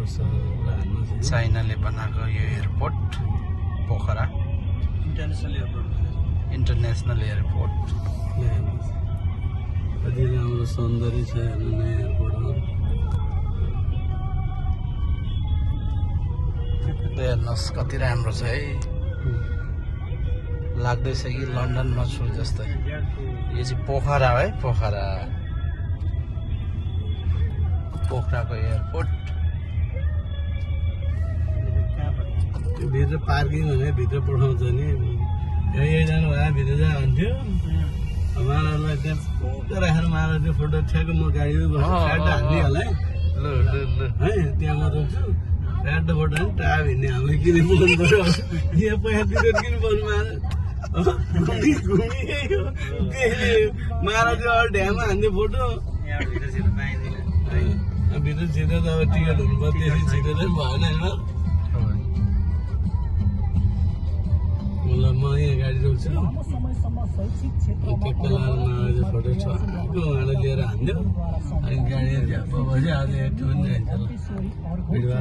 चाइनाले बनाएको यो airport Pokhara international airport. कति राम्रो सौन्दर्य छ हेर्नु न एयरपोर्टमा। हेर्नुहोस् कति राम्रो छ है, लाग्दैछ कि लन्डनमा छु जस्तै। यो चाहिँ पोखरा है, पोखराको एयरपोर्ट। त्यो भित्र पार्किङ भने भित्र पठाउँछ नि, यही जानु भए भित्र जा भन्थ्यो। महाराजलाई त्यहाँ पुग्दा राखेर महाराजले फोटो ठ्याक्क म गाडी हाल्ने होला है, त्यहाँ म रोक्छु फ्याट फोटो नि टाढा हिँड्ने हामी किन बोल्नु पर्यो, यहाँ पैसा दिँदैन किन बोल्नु महाराज महाराजले अरू ढ्यामा हान्ने फोटो भित्र छिरेर त अब टिकट हुनु पर्यो, त्यसरी छिरेर भएन होइन। ल म यहाँ गाडी रोक्छु, ट्याक्क लाएर महाराजले फोटो छको उहाँलाई लिएर हान्दियो, अनि गाडी झ्याप्प बस्यो। आज यति पनि जान्छ ल भिडियो।